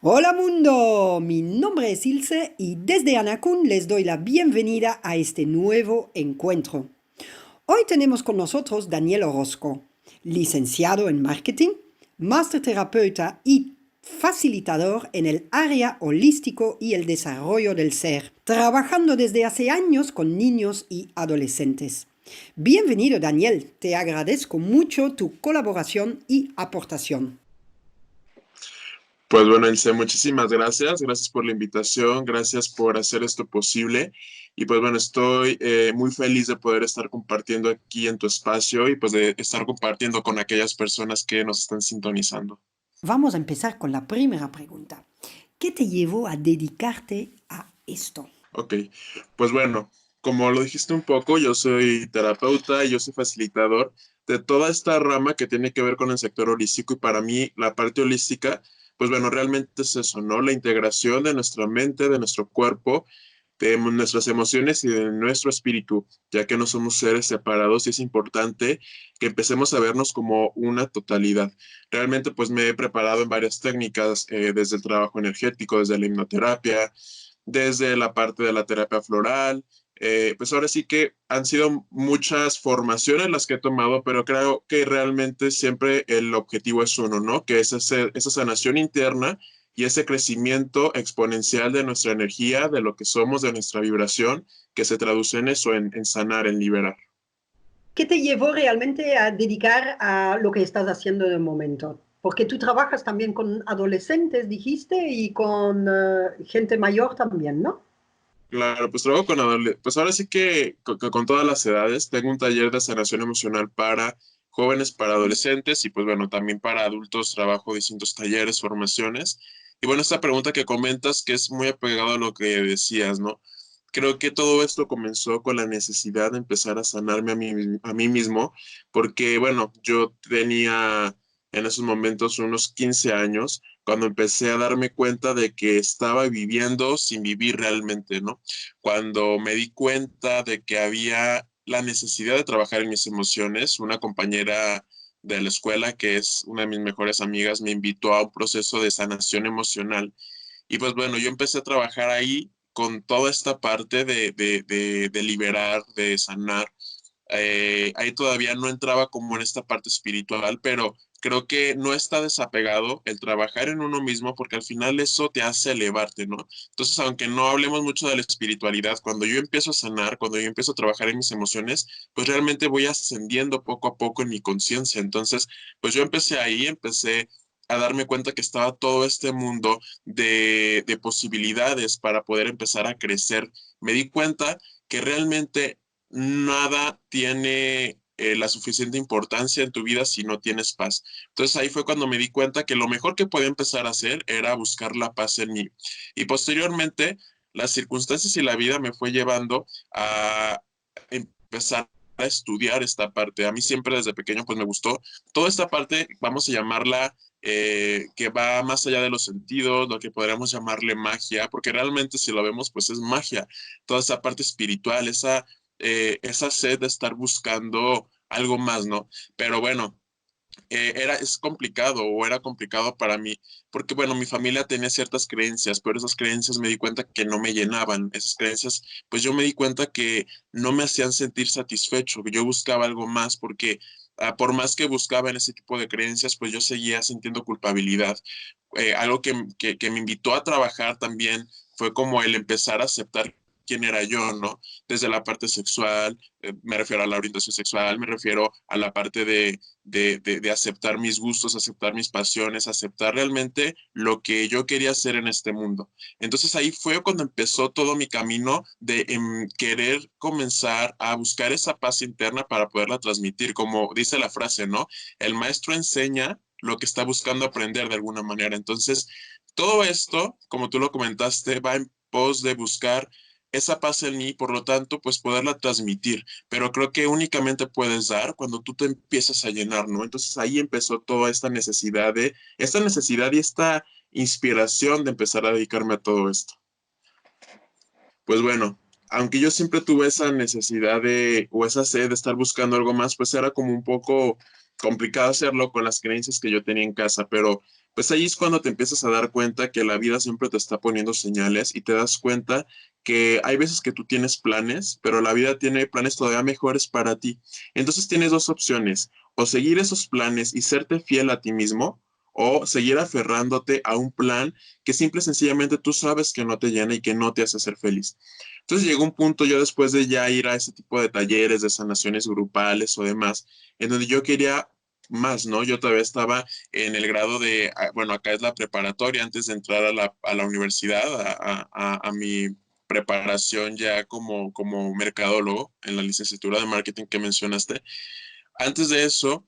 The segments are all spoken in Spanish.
Hola mundo, mi nombre es Ilse y desde Anacún les doy la bienvenida a este nuevo encuentro. Hoy tenemos con nosotros Daniel Orozco, licenciado en marketing, máster terapeuta y facilitador en el área holístico y el desarrollo del ser, trabajando desde hace años con niños y adolescentes. Bienvenido Daniel, te agradezco mucho tu colaboración y aportación. Pues bueno, Ilse, muchísimas gracias. Gracias por la invitación, gracias por hacer esto posible. Y pues bueno, estoy muy feliz de poder estar compartiendo aquí en tu espacio y pues de estar compartiendo con aquellas personas que nos están sintonizando. Vamos a empezar con la primera pregunta. ¿Qué te llevó a dedicarte a esto? Ok, pues bueno, como lo dijiste un poco, yo soy terapeuta y yo soy facilitador de toda esta rama que tiene que ver con el sector holístico y para mí la parte holística, pues bueno, realmente es eso, ¿no? La integración de nuestra mente, de nuestro cuerpo, de nuestras emociones y de nuestro espíritu, ya que no somos seres separados y es importante que empecemos a vernos como una totalidad. Realmente pues me he preparado en varias técnicas, desde el trabajo energético, desde la hipnoterapia, desde la parte de la terapia floral. Pues ahora sí que han sido muchas formaciones las que he tomado, pero creo que realmente siempre el objetivo es uno, ¿no? Que es esa sanación interna y ese crecimiento exponencial de nuestra energía, de lo que somos, de nuestra vibración, que se traduce en eso, en sanar, en liberar. ¿Qué te llevó realmente a dedicar a lo que estás haciendo de momento? Porque tú trabajas también con adolescentes, dijiste, y con gente mayor también, ¿no? Claro, pues trabajo con adolescentes, pues ahora sí que con todas las edades. Tengo un taller de sanación emocional para jóvenes, para adolescentes y pues bueno, también para adultos trabajo distintos talleres, formaciones. Y bueno, esta pregunta que comentas, que es muy apegado a lo que decías, ¿no? Creo que todo esto comenzó con la necesidad de empezar a sanarme a mí mismo, porque bueno, yo tenía en esos momentos unos 15 años cuando empecé a darme cuenta de que estaba viviendo sin vivir realmente, ¿no? Cuando me di cuenta de que había la necesidad de trabajar en mis emociones, una compañera de la escuela, que es una de mis mejores amigas, me invitó a un proceso de sanación emocional. Y pues bueno, yo empecé a trabajar ahí con toda esta parte de liberar, de sanar. Ahí todavía no entraba como en esta parte espiritual, pero creo que no está desapegado el trabajar en uno mismo porque al final eso te hace elevarte, ¿no? Entonces, aunque no hablemos mucho de la espiritualidad, cuando yo empiezo a sanar, cuando yo empiezo a trabajar en mis emociones, pues realmente voy ascendiendo poco a poco en mi conciencia. Entonces, pues yo empecé ahí, empecé a darme cuenta que estaba todo este mundo de posibilidades para poder empezar a crecer. Me di cuenta que realmente nada tiene la suficiente importancia en tu vida si no tienes paz. Entonces ahí fue cuando me di cuenta que lo mejor que podía empezar a hacer era buscar la paz en mí. Y posteriormente, las circunstancias y la vida me fue llevando a empezar a estudiar esta parte. A mí siempre desde pequeño pues me gustó toda esta parte, vamos a llamarla que va más allá de los sentidos, lo que podríamos llamarle magia, porque realmente si lo vemos pues es magia, toda esa parte espiritual, esa sed de estar buscando algo más, ¿no? Pero bueno, es complicado o era complicado para mí, porque bueno, mi familia tenía ciertas creencias, pero esas creencias me di cuenta que no me llenaban, esas creencias, pues yo me di cuenta que no me hacían sentir satisfecho, que yo buscaba algo más, porque por más que buscaba en ese tipo de creencias, pues yo seguía sintiendo culpabilidad. Algo que me invitó a trabajar también fue como el empezar a aceptar quién era yo, ¿no? Desde la parte sexual, me refiero a la orientación sexual, me refiero a la parte de aceptar mis gustos, aceptar mis pasiones, aceptar realmente lo que yo quería hacer en este mundo. Entonces ahí fue cuando empezó todo mi camino de querer comenzar a buscar esa paz interna para poderla transmitir, como dice la frase, ¿no? El maestro enseña lo que está buscando aprender de alguna manera. Entonces, todo esto, como tú lo comentaste, va en pos de buscar esa paz en mí, por lo tanto, pues poderla transmitir, pero creo que únicamente puedes dar cuando tú te empiezas a llenar, ¿no? Entonces ahí empezó toda esta necesidad y esta inspiración de empezar a dedicarme a todo esto. Pues bueno, aunque yo siempre tuve esa necesidad o esa sed de estar buscando algo más, pues era como un poco complicado hacerlo con las creencias que yo tenía en casa, pero pues ahí es cuando te empiezas a dar cuenta que la vida siempre te está poniendo señales y te das cuenta que hay veces que tú tienes planes, pero la vida tiene planes todavía mejores para ti. Entonces tienes dos opciones, o seguir esos planes y serte fiel a ti mismo, o seguir aferrándote a un plan que simple y sencillamente tú sabes que no te llena y que no te hace ser feliz. Entonces llegó un punto yo después de ya ir a ese tipo de talleres, de sanaciones grupales o demás, en donde yo quería más, ¿no? Yo todavía estaba en el grado de, bueno, acá es la preparatoria antes de entrar a la universidad, a mi preparación ya como mercadólogo en la licenciatura de marketing que mencionaste. Antes de eso,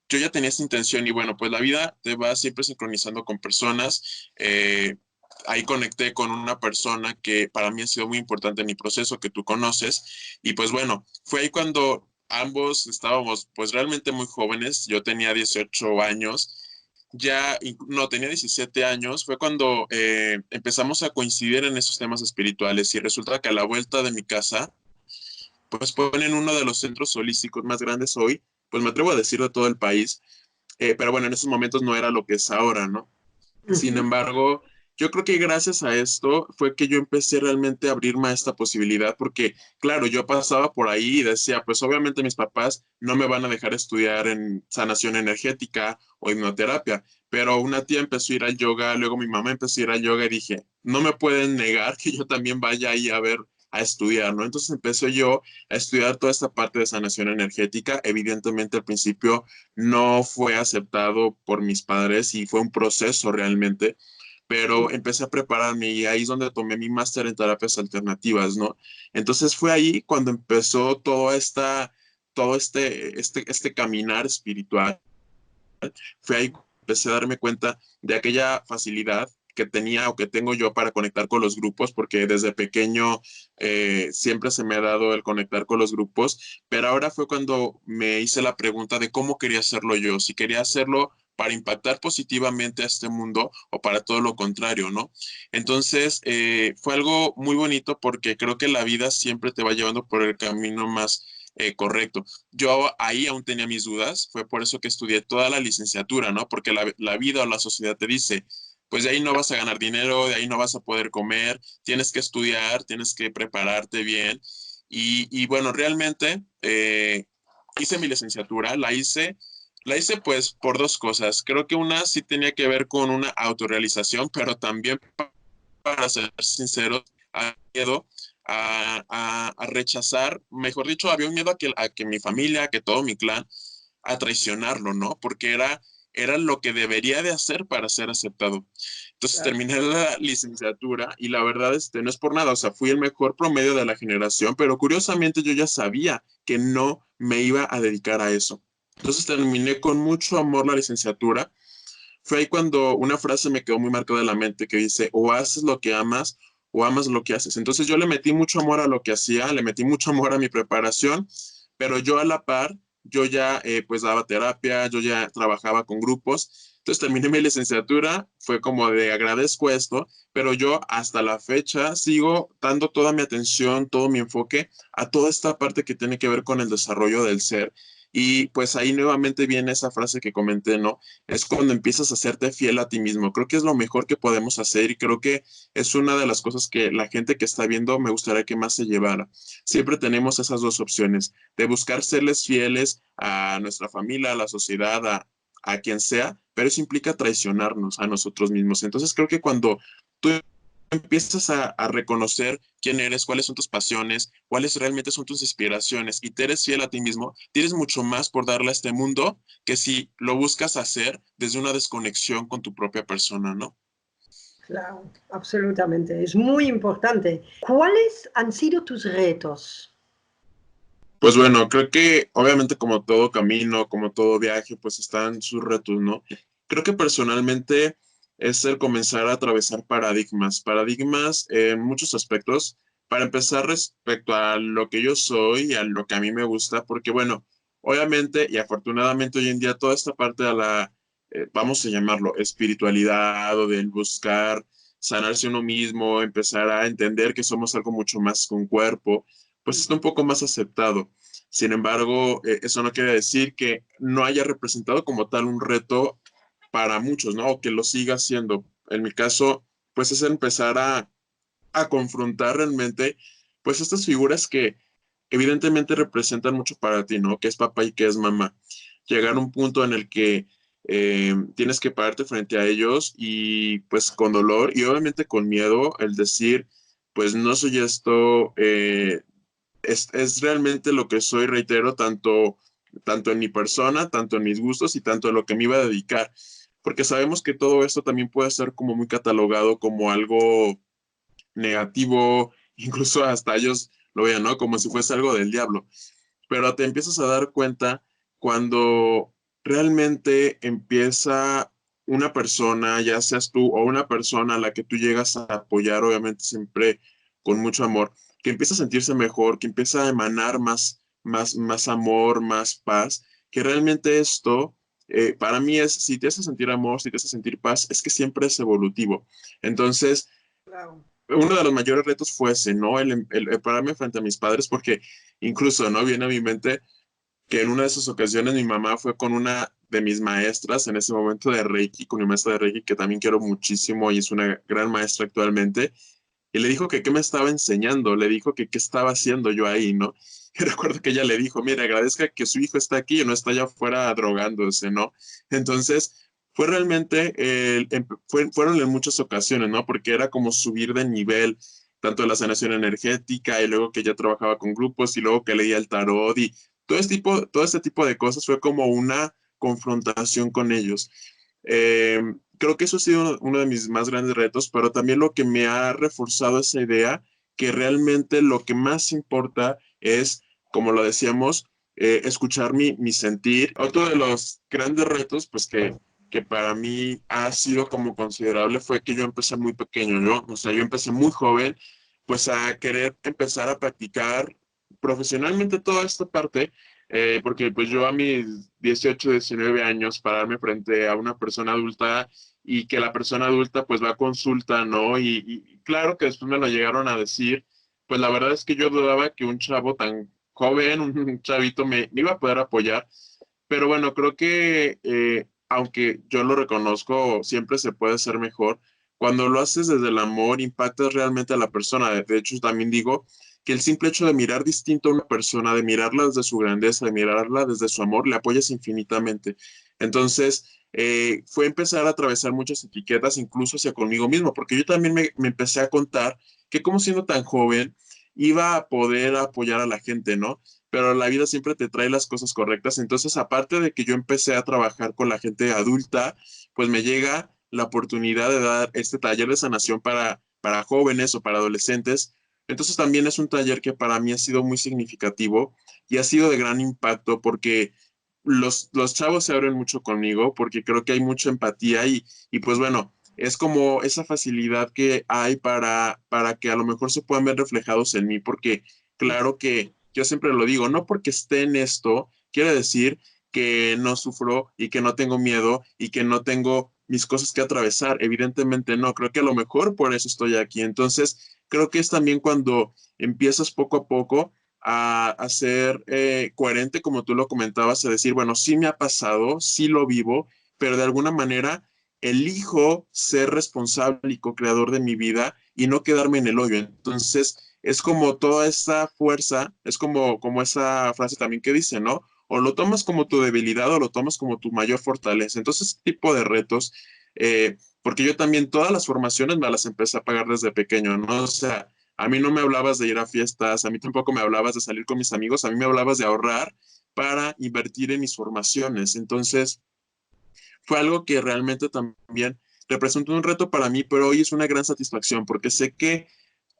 yo ya tenía esta intención y bueno, pues la vida te va siempre sincronizando con personas. Ahí conecté con una persona que para mí ha sido muy importante en mi proceso, que tú conoces. Y pues bueno, fue ahí cuando ambos estábamos pues realmente muy jóvenes. Yo tenía 18 años. No, tenía 17 años, fue cuando empezamos a coincidir en esos temas espirituales y resulta que a la vuelta de mi casa pues ponen uno de los centros holísticos más grandes hoy, pues me atrevo a decir de todo el país, pero bueno, en esos momentos no era lo que es ahora, ¿no? Sin Ujú. embargo, yo creo que gracias a esto fue que yo empecé realmente a abrirme a esta posibilidad, porque claro, yo pasaba por ahí y decía, pues obviamente mis papás no me van a dejar estudiar en sanación energética o hipnoterapia, pero una tía empezó a ir al yoga, luego mi mamá empezó a ir al yoga y dije, no me pueden negar que yo también vaya ahí a ver, a estudiar, ¿no? Entonces empecé yo a estudiar toda esta parte de sanación energética. Evidentemente al principio no fue aceptado por mis padres y fue un proceso realmente, pero empecé a prepararme y ahí es donde tomé mi máster en terapias alternativas, ¿no? Entonces fue ahí cuando empezó todo este caminar espiritual. Fue ahí que empecé a darme cuenta de aquella facilidad que tenía o que tengo yo para conectar con los grupos, porque desde pequeño siempre se me ha dado el conectar con los grupos, pero ahora fue cuando me hice la pregunta de cómo quería hacerlo yo, si quería hacerlo para impactar positivamente a este mundo o para todo lo contrario, ¿no? Entonces, fue algo muy bonito porque creo que la vida siempre te va llevando por el camino más correcto. Yo ahí aún tenía mis dudas, fue por eso que estudié toda la licenciatura, ¿no? Porque la vida o la sociedad te dice, pues de ahí no vas a ganar dinero, de ahí no vas a poder comer, tienes que estudiar, tienes que prepararte bien. Y bueno, realmente hice mi licenciatura, la hice pues por dos cosas. Creo que una sí tenía que ver con una autorrealización, pero también para ser sincero, a miedo a rechazar, mejor dicho, había un miedo a que mi familia, a que todo mi clan, a traicionarlo, ¿no? Porque era lo que debería de hacer para ser aceptado. Entonces Claro. terminé la licenciatura y la verdad no es por nada, o sea, fui el mejor promedio de la generación, pero curiosamente yo ya sabía que no me iba a dedicar a eso. Entonces terminé con mucho amor la licenciatura. Fue ahí cuando una frase me quedó muy marcada en la mente que dice, o haces lo que amas o amas lo que haces. Entonces yo le metí mucho amor a lo que hacía, le metí mucho amor a mi preparación, pero yo a la par, yo ya pues daba terapia, yo ya trabajaba con grupos. Entonces terminé mi licenciatura, fue como de agradezco esto, pero yo hasta la fecha sigo dando toda mi atención, todo mi enfoque a toda esta parte que tiene que ver con el desarrollo del ser. Y pues ahí nuevamente viene esa frase que comenté, ¿no? Es cuando empiezas a hacerte fiel a ti mismo. Creo que es lo mejor que podemos hacer y creo que es una de las cosas que la gente que está viendo me gustaría que más se llevara. Siempre tenemos esas dos opciones, de buscar serles fieles a nuestra familia, a la sociedad, a quien sea, pero eso implica traicionarnos a nosotros mismos. Entonces creo que cuando tú empiezas a reconocer quién eres, cuáles son tus pasiones, cuáles realmente son tus inspiraciones y te eres fiel a ti mismo, tienes mucho más por darle a este mundo que si lo buscas hacer desde una desconexión con tu propia persona, ¿no? Claro, absolutamente. Es muy importante. ¿Cuáles han sido tus retos? Pues bueno, creo que obviamente como todo camino, como todo viaje, pues están sus retos, ¿no? Creo que personalmente es el comenzar a atravesar paradigmas en muchos aspectos. Para empezar, respecto a lo que yo soy y a lo que a mí me gusta, porque bueno, obviamente y afortunadamente hoy en día toda esta parte de vamos a llamarlo, espiritualidad o del buscar sanarse uno mismo, empezar a entender que somos algo mucho más que un cuerpo, pues está un poco más aceptado. Sin embargo, eso no quiere decir que no haya representado como tal un reto para muchos, ¿no? O que lo siga haciendo. En mi caso, pues es empezar a confrontar realmente, pues estas figuras que evidentemente representan mucho para ti, ¿no? Que es papá y que es mamá. Llegar a un punto en el que tienes que pararte frente a ellos y pues con dolor y obviamente con miedo el decir, pues no soy esto, es realmente lo que soy, reitero, tanto en mi persona, tanto en mis gustos y tanto en lo que me iba a dedicar. Porque sabemos que todo esto también puede ser como muy catalogado como algo negativo, incluso hasta ellos lo vean, ¿no? Como si fuese algo del diablo. Pero te empiezas a dar cuenta cuando realmente empieza una persona, ya seas tú o una persona a la que tú llegas a apoyar, obviamente siempre con mucho amor, que empieza a sentirse mejor, que empieza a emanar más amor, más paz, que realmente esto, para mí es, si te hace sentir amor, si te hace sentir paz, es que siempre es evolutivo. Entonces, Claro. uno de los mayores retos fue ese, ¿no? El pararme frente a mis padres, porque incluso, ¿no? Viene a mi mente que en una de esas ocasiones mi mamá fue con una de mis maestras en ese momento de Reiki, con mi maestra de Reiki, que también quiero muchísimo y es una gran maestra actualmente, y le dijo que qué me estaba enseñando, le dijo que qué estaba haciendo yo ahí, ¿no? Y recuerdo que ella le dijo, mire, agradezca que su hijo está aquí y no está allá afuera drogándose, ¿no? Entonces, fue realmente, fueron en muchas ocasiones, ¿no? Porque era como subir de nivel, tanto de la sanación energética y luego que ya trabajaba con grupos y luego que leía el tarot y todo este tipo de cosas fue como una confrontación con ellos. Eh, Creo que eso ha sido uno de mis más grandes retos, pero también lo que me ha reforzado esa idea, que realmente lo que más importa es, como lo decíamos, escuchar mi sentir. Otro de los grandes retos, pues que para mí ha sido como considerable fue que yo empecé muy pequeño, ¿no? O sea, yo empecé muy joven, pues a querer empezar a practicar profesionalmente toda esta parte porque pues yo a mis 18 19 años pararme frente a una persona adulta y que la persona adulta pues va a consulta, ¿no? Y claro que después me lo llegaron a decir, pues la verdad es que yo dudaba que un chavo tan joven, un chavito me iba a poder apoyar, pero bueno, creo que aunque yo lo reconozco, siempre se puede ser mejor. Cuando lo haces desde el amor, impactas realmente a la persona. De hecho, también digo que el simple hecho de mirar distinto a una persona, de mirarla desde su grandeza, de mirarla desde su amor, le apoyas infinitamente. Entonces, fue empezar a atravesar muchas etiquetas, incluso hacia conmigo mismo, porque yo también me empecé a contar que como siendo tan joven, iba a poder apoyar a la gente, ¿no? Pero la vida siempre te trae las cosas correctas. Entonces, aparte de que yo empecé a trabajar con la gente adulta, pues me llega la oportunidad de dar este taller de sanación para jóvenes o para adolescentes. Entonces, también es un taller que para mí ha sido muy significativo y ha sido de gran impacto porque los chavos se abren mucho conmigo porque creo que hay mucha empatía y pues bueno, es como esa facilidad que hay para que a lo mejor se puedan ver reflejados en mí, porque claro que yo siempre lo digo, no porque esté en esto, quiere decir que no sufro y que no tengo miedo y que no tengo mis cosas que atravesar. Evidentemente no, creo que a lo mejor por eso estoy aquí. Entonces, creo que es también cuando empiezas poco a poco a ser coherente, como tú lo comentabas, a decir, bueno, sí me ha pasado, sí lo vivo, pero de alguna manera elijo ser responsable y co-creador de mi vida y no quedarme en el hoyo. Entonces, es como toda esa fuerza, es como esa frase también que dice, ¿no? O lo tomas como tu debilidad o lo tomas como tu mayor fortaleza. Entonces, este tipo de retos, porque yo también todas las formaciones me las empecé a pagar desde pequeño, ¿no? O sea, a mí no me hablabas de ir a fiestas, a mí tampoco me hablabas de salir con mis amigos, a mí me hablabas de ahorrar para invertir en mis formaciones. Entonces, fue algo que realmente también representó un reto para mí, pero hoy es una gran satisfacción porque sé que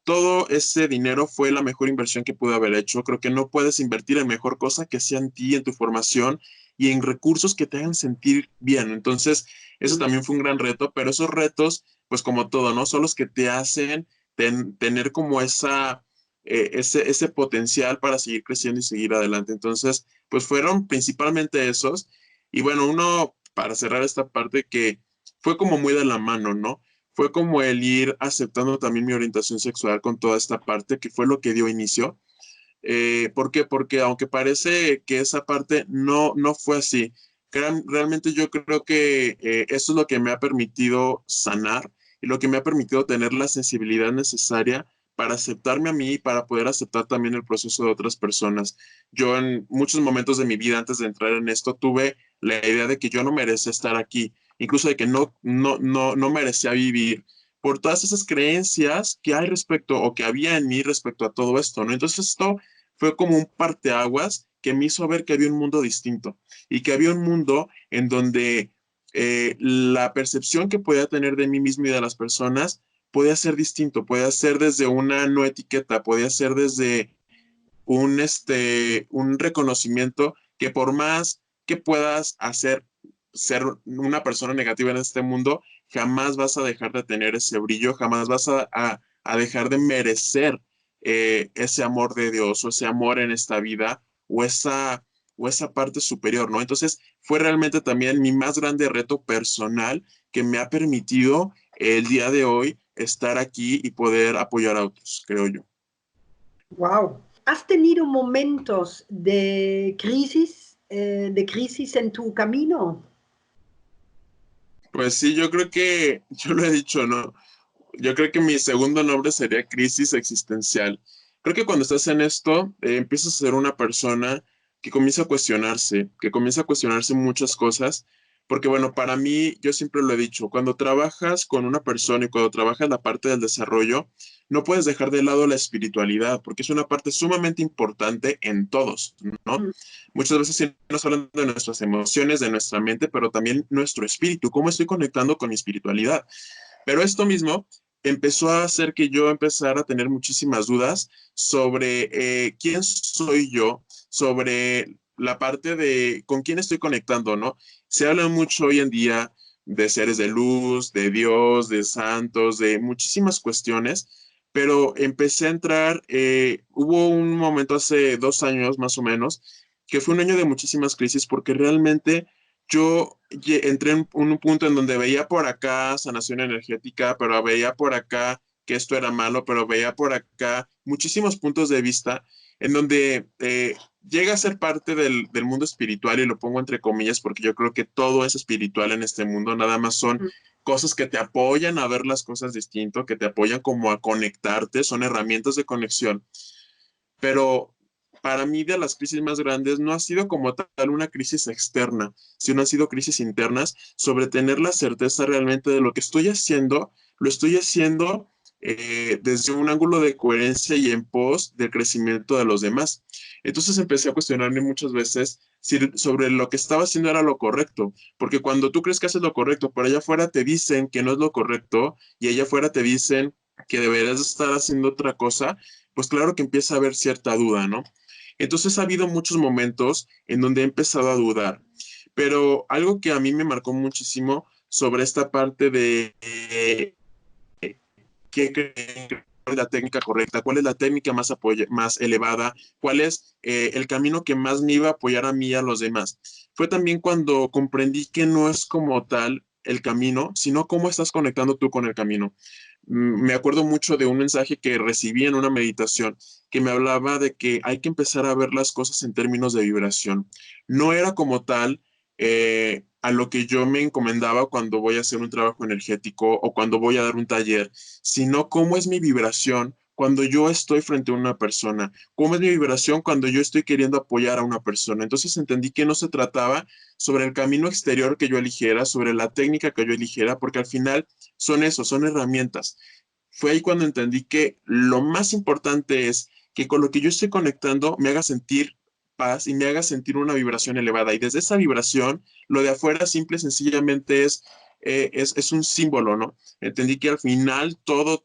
todo ese dinero fue la mejor inversión que pude haber hecho. Creo que no puedes invertir en mejor cosa que sea en ti, en tu formación y en recursos que te hagan sentir bien. Entonces, eso también fue un gran reto, pero esos retos, pues como todo, ¿no? Son los que te hacen tener como ese potencial para seguir creciendo y seguir adelante. Entonces, pues fueron principalmente esos. Y bueno, uno, para cerrar esta parte, que fue como muy de la mano, ¿no? Fue como el ir aceptando también mi orientación sexual con toda esta parte, que fue lo que dio inicio. ¿Por qué? Porque aunque parece que esa parte no fue así, realmente yo creo que eso es lo que me ha permitido sanar y lo que me ha permitido tener la sensibilidad necesaria para aceptarme a mí y para poder aceptar también el proceso de otras personas. Yo en muchos momentos de mi vida antes de entrar en esto tuve la idea de que yo no merecía estar aquí, incluso de que no merecía vivir por todas esas creencias que hay respecto o que había en mí respecto a todo esto, ¿no? Entonces esto fue como un parteaguas que me hizo ver que había un mundo distinto y que había un mundo en donde la percepción que podía tener de mí mismo y de las personas podía ser distinto, podía ser desde una no etiqueta, podía ser desde un reconocimiento que por más que puedas hacer ser una persona negativa en este mundo, jamás vas a dejar de tener ese brillo, jamás vas a dejar de merecer ese amor de Dios o ese amor en esta vida o esa parte superior, ¿no? Entonces fue realmente también mi más grande reto personal que me ha permitido el día de hoy estar aquí y poder apoyar a otros, creo yo. Wow. ¿Has tenido momentos de crisis en tu camino? Pues sí, yo creo que, yo lo he dicho, ¿no? Yo creo que mi segundo nombre sería crisis existencial. Creo que cuando estás en esto, empiezas a ser una persona que comienza a cuestionarse muchas cosas, porque bueno, para mí, yo siempre lo he dicho, cuando trabajas con una persona y cuando trabajas la parte del desarrollo, no puedes dejar de lado la espiritualidad, porque es una parte sumamente importante en todos, ¿no? Mm. Muchas veces sí nos hablan de nuestras emociones, de nuestra mente, pero también nuestro espíritu, cómo estoy conectando con mi espiritualidad. Pero esto mismo empezó a hacer que yo empezara a tener muchísimas dudas sobre quién soy yo, sobre la parte de con quién estoy conectando, ¿no? Se habla mucho hoy en día de seres de luz, de Dios, de santos, de muchísimas cuestiones, pero empecé a entrar, hubo un momento hace 2 años más o menos, que fue un año de muchísimas crisis porque realmente yo entré en un punto en donde veía por acá sanación energética, pero veía por acá que esto era malo, pero veía por acá muchísimos puntos de vista en donde llega a ser parte del mundo espiritual y lo pongo entre comillas porque yo creo que todo es espiritual en este mundo, nada más son cosas que te apoyan a ver las cosas distinto, que te apoyan como a conectarte, son herramientas de conexión, pero para mí de las crisis más grandes no ha sido como tal una crisis externa, sino han sido crisis internas sobre tener la certeza realmente de lo que estoy haciendo, lo estoy haciendo desde un ángulo de coherencia y en pos del crecimiento de los demás. Entonces empecé a cuestionarme muchas veces si sobre lo que estaba haciendo era lo correcto, porque cuando tú crees que haces lo correcto, por allá afuera te dicen que no es lo correcto y allá afuera te dicen que deberías estar haciendo otra cosa, pues claro que empieza a haber cierta duda, ¿no? Entonces ha habido muchos momentos en donde he empezado a dudar, pero algo que a mí me marcó muchísimo sobre esta parte de qué creen que es la técnica correcta, cuál es la técnica más elevada, cuál es el camino que más me iba a apoyar a mí y a los demás. Fue también cuando comprendí que no es como tal el camino, sino cómo estás conectando tú con el camino. Me acuerdo mucho de un mensaje que recibí en una meditación que me hablaba de que hay que empezar a ver las cosas en términos de vibración. No era como tal a lo que yo me encomendaba cuando voy a hacer un trabajo energético o cuando voy a dar un taller, sino cómo es mi vibración cuando yo estoy frente a una persona, cómo es mi vibración cuando yo estoy queriendo apoyar a una persona. Entonces entendí que no se trataba sobre el camino exterior que yo eligiera, sobre la técnica que yo eligiera, porque al final son eso, son herramientas. Fue ahí cuando entendí que lo más importante es que con lo que yo estoy conectando me haga sentir paz y me haga sentir una vibración elevada. Y desde esa vibración, lo de afuera simple y sencillamente es un símbolo, ¿no? Entendí que al final todo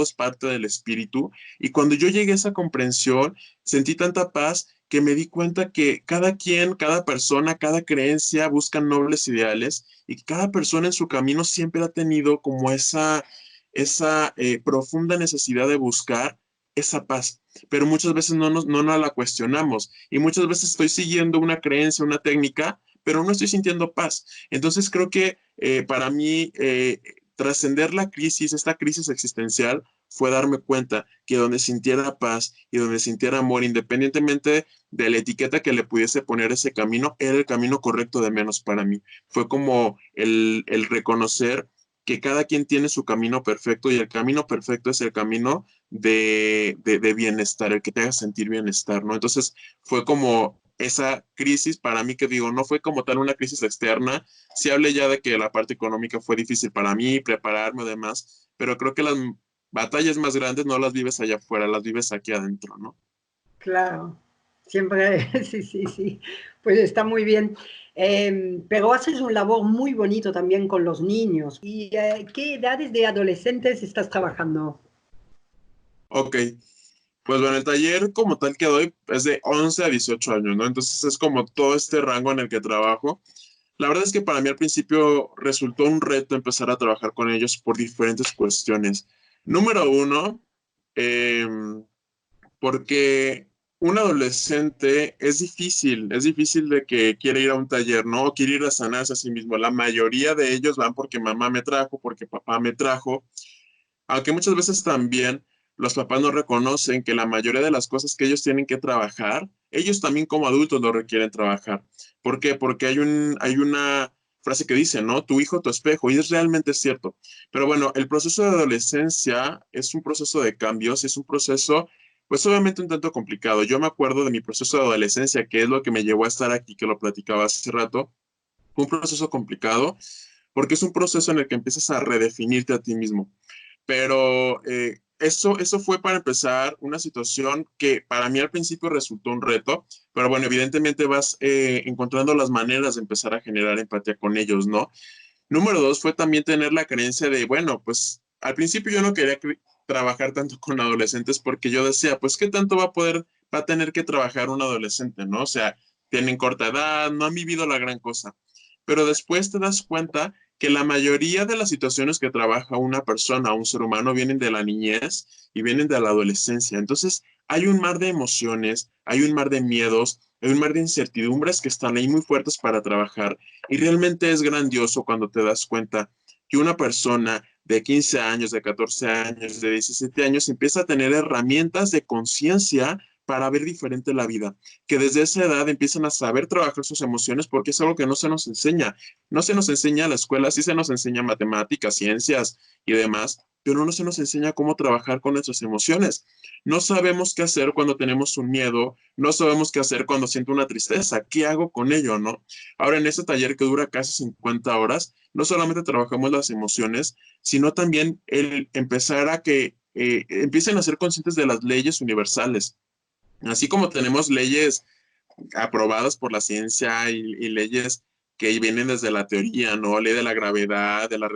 es parte del espíritu. Y cuando yo llegué a esa comprensión, sentí tanta paz que me di cuenta que cada quien, cada persona, cada creencia buscan nobles ideales y que cada persona en su camino siempre ha tenido como esa profunda necesidad de buscar esa paz, pero muchas veces no nos la cuestionamos y muchas veces estoy siguiendo una creencia, una técnica, pero no estoy sintiendo paz. Entonces creo que para mí trascender la crisis, esta crisis existencial, fue darme cuenta que donde sintiera paz y donde sintiera amor, independientemente de la etiqueta que le pudiese poner ese camino, era el camino correcto de menos para mí. Fue como el reconocer que cada quien tiene su camino perfecto y el camino perfecto es el camino de bienestar, el que te haga sentir bienestar, ¿no? Entonces fue como esa crisis para mí que digo, no fue como tal una crisis externa, sí hablé ya de que la parte económica fue difícil para mí, prepararme además, pero creo que las batallas más grandes no las vives allá afuera, las vives aquí adentro, ¿no? Claro, siempre, sí, sí, sí, pues está muy bien. Pero haces un labor muy bonito también con los niños. ¿Y qué edades de adolescentes estás trabajando? Ok, pues bueno, el taller como tal que doy es de 11 a 18 años, ¿no? Entonces es como todo este rango en el que trabajo. La verdad es que para mí al principio resultó un reto empezar a trabajar con ellos por diferentes cuestiones. Número uno, eh, porque un adolescente es difícil de que quiere ir a un taller, ¿no? O quiere ir a sanarse a sí mismo. La mayoría de ellos van porque mamá me trajo, porque papá me trajo, aunque muchas veces también los papás no reconocen que la mayoría de las cosas que ellos tienen que trabajar, ellos también como adultos lo requieren trabajar. ¿Por qué? Porque hay una frase que dice, ¿no? Tu hijo, tu espejo, y es realmente cierto. Pero bueno, el proceso de adolescencia es un proceso de cambios, es un proceso, pues obviamente un tanto complicado. Yo me acuerdo de mi proceso de adolescencia, que es lo que me llevó a estar aquí, que lo platicaba hace rato. Fue un proceso complicado porque es un proceso en el que empiezas a redefinirte a ti mismo. Pero eso fue para empezar una situación que para mí al principio resultó un reto, pero bueno, evidentemente vas encontrando las maneras de empezar a generar empatía con ellos, ¿no? Número dos fue también tener la creencia de, bueno, pues al principio yo no quería trabajar tanto con adolescentes porque yo decía, pues, ¿qué tanto va a tener que trabajar un adolescente, ¿no? O sea, tienen corta edad, no han vivido la gran cosa. Pero después te das cuenta que la mayoría de las situaciones que trabaja una persona, un ser humano, vienen de la niñez y vienen de la adolescencia. Entonces, hay un mar de emociones, hay un mar de miedos, hay un mar de incertidumbres que están ahí muy fuertes para trabajar. Y realmente es grandioso cuando te das cuenta que una persona de 15 años, de 14 años, de 17 años empieza a tener herramientas de conciencia para ver diferente la vida, que desde esa edad empiezan a saber trabajar sus emociones porque es algo que no se nos enseña. No se nos enseña a la escuela, sí se nos enseña matemáticas, ciencias y demás, pero no se nos enseña cómo trabajar con nuestras emociones. No sabemos qué hacer cuando tenemos un miedo, no sabemos qué hacer cuando siento una tristeza, ¿qué hago con ello, no? Ahora, en este taller que dura casi 50 horas, no solamente trabajamos las emociones, sino también el empezar a que empiecen a ser conscientes de las leyes universales. Así como tenemos leyes aprobadas por la ciencia y leyes que vienen desde la teoría, ¿no? Ley de la gravedad, de la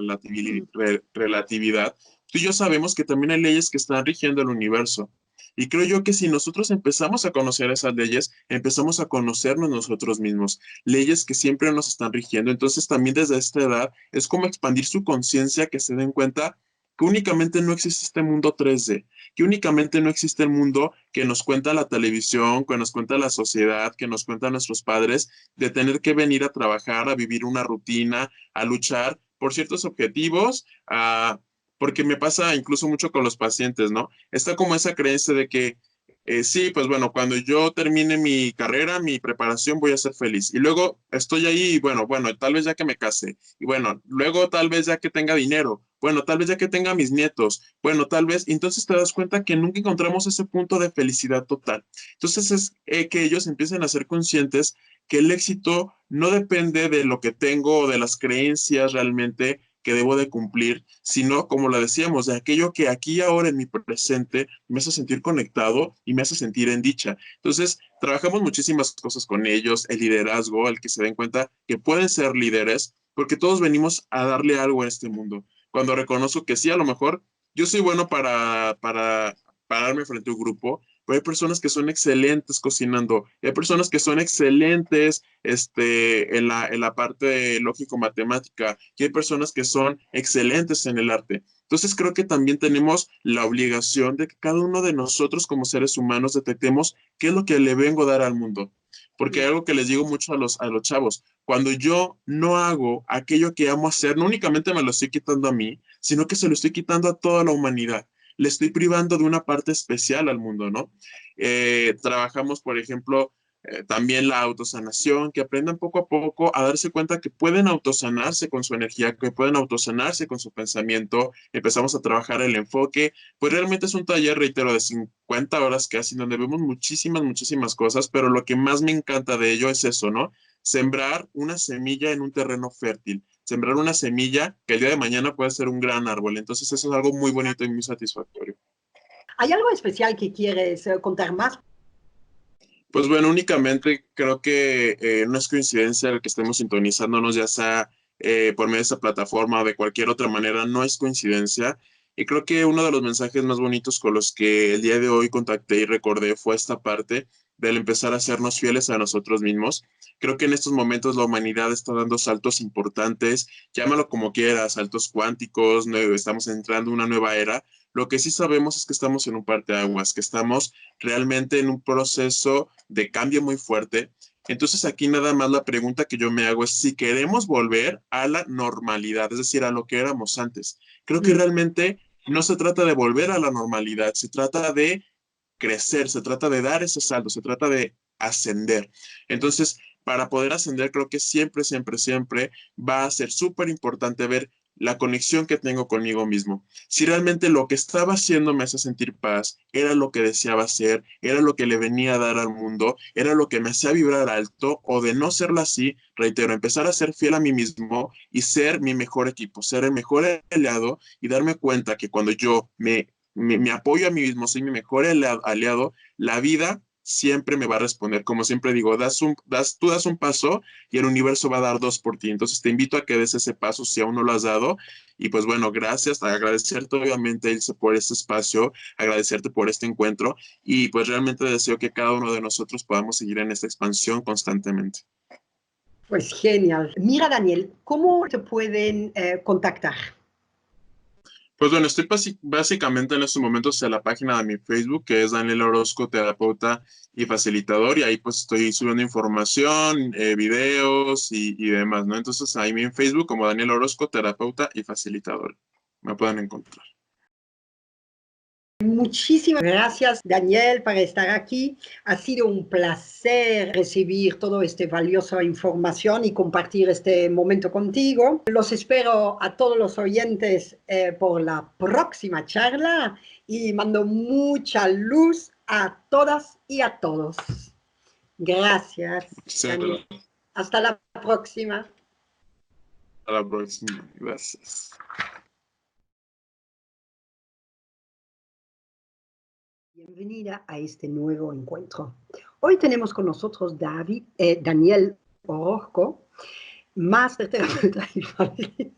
relatividad. Tú y yo sabemos que también hay leyes que están rigiendo el universo. Y creo yo que si nosotros empezamos a conocer esas leyes, empezamos a conocernos nosotros mismos, leyes que siempre nos están rigiendo. Entonces también desde esta edad es como expandir su conciencia, que se den cuenta que únicamente no existe este mundo 3D, que únicamente no existe el mundo que nos cuenta la televisión, que nos cuenta la sociedad, que nos cuentan nuestros padres, de tener que venir a trabajar, a vivir una rutina, a luchar por ciertos objetivos, porque me pasa incluso mucho con los pacientes, ¿no? Está como esa creencia de que sí, pues bueno, cuando yo termine mi carrera, mi preparación, voy a ser feliz. Y luego estoy ahí, y bueno, tal vez ya que me case. Y bueno, luego tal vez ya que tenga dinero. Bueno, tal vez ya que tenga mis nietos. Bueno, tal vez. Entonces te das cuenta que nunca encontramos ese punto de felicidad total. Entonces es que ellos empiecen a ser conscientes que el éxito no depende de lo que tengo o de las creencias realmente que debo de cumplir, sino, como lo decíamos, de aquello que aquí ahora en mi presente me hace sentir conectado y me hace sentir en dicha. Entonces, trabajamos muchísimas cosas con ellos, el liderazgo, el que se den cuenta que pueden ser líderes, porque todos venimos a darle algo a este mundo. Cuando reconozco que sí, a lo mejor yo soy bueno para pararme frente a un grupo, pero hay personas que son excelentes cocinando, y hay personas que son excelentes en la parte lógico-matemática, y hay personas que son excelentes en el arte. Entonces creo que también tenemos la obligación de que cada uno de nosotros como seres humanos detectemos qué es lo que le vengo a dar al mundo. Porque hay algo que les digo mucho a los chavos, cuando yo no hago aquello que amo hacer, no únicamente me lo estoy quitando a mí, sino que se lo estoy quitando a toda la humanidad. le estoy privando de una parte especial al mundo, ¿no? Trabajamos, por ejemplo, también la autosanación, que aprendan poco a poco a darse cuenta que pueden autosanarse con su energía, que pueden autosanarse con su pensamiento. Empezamos a trabajar el enfoque, pues realmente es un taller, reitero, de 50 horas casi, donde vemos muchísimas, muchísimas cosas, pero lo que más me encanta de ello es eso, ¿no? Sembrar una semilla en un terreno fértil, sembrar una semilla que el día de mañana puede ser un gran árbol. Entonces eso es algo muy bonito y muy satisfactorio. ¿Hay algo especial que quieres contar más? Pues bueno, únicamente creo que no es coincidencia el que estemos sintonizándonos, ya sea por medio de esta plataforma o de cualquier otra manera, no es coincidencia. Y creo que uno de los mensajes más bonitos con los que el día de hoy contacté y recordé fue esta parte del empezar a sernos fieles a nosotros mismos. Creo que en estos momentos la humanidad está dando saltos importantes, llámalo como quieras, saltos cuánticos, estamos entrando en una nueva era. Lo que sí sabemos es que estamos en un parteaguas, que estamos realmente en un proceso de cambio muy fuerte. Entonces aquí nada más la pregunta que yo me hago es si queremos volver a la normalidad, es decir, a lo que éramos antes. Creo que realmente no se trata de volver a la normalidad, se trata de crecer, se trata de dar ese salto, se trata de ascender. Entonces, para poder ascender, creo que siempre, siempre, siempre va a ser súper importante ver la conexión que tengo conmigo mismo. Si realmente lo que estaba haciendo me hace sentir paz, era lo que deseaba hacer, era lo que le venía a dar al mundo, era lo que me hacía vibrar alto, o de no serlo así, reitero, empezar a ser fiel a mí mismo y ser mi mejor equipo, ser el mejor aliado y darme cuenta que cuando yo me apoyo a mí mismo, soy mi mejor aliado, la vida siempre me va a responder. Como siempre digo, tú das un paso y el universo va a dar dos por ti. Entonces te invito a que des ese paso si aún no lo has dado. Y pues bueno, gracias, agradecerte obviamente, Ilse, por este espacio, agradecerte por este encuentro y pues realmente deseo que cada uno de nosotros podamos seguir en esta expansión constantemente. Pues genial. Mira, Daniel, ¿cómo te pueden contactar? Pues bueno, estoy básicamente en estos momentos en la página de mi Facebook, que es Daniel Orozco, terapeuta y facilitador, y ahí pues estoy subiendo información, videos y demás, ¿no? Entonces ahí en Facebook como Daniel Orozco, terapeuta y facilitador. Me pueden encontrar. Muchísimas gracias, Daniel, por estar aquí. Ha sido un placer recibir toda esta valiosa información y compartir este momento contigo. Los espero a todos los oyentes por la próxima charla y mando mucha luz a todas y a todos. Gracias, Daniel. Hasta la próxima. Hasta la próxima. Gracias. Bienvenida a este nuevo encuentro. Hoy tenemos con nosotros Daniel Orozco, máster terapeuta y familia.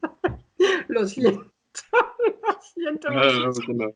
Lo siento, lo siento No, muchísimo. no, no.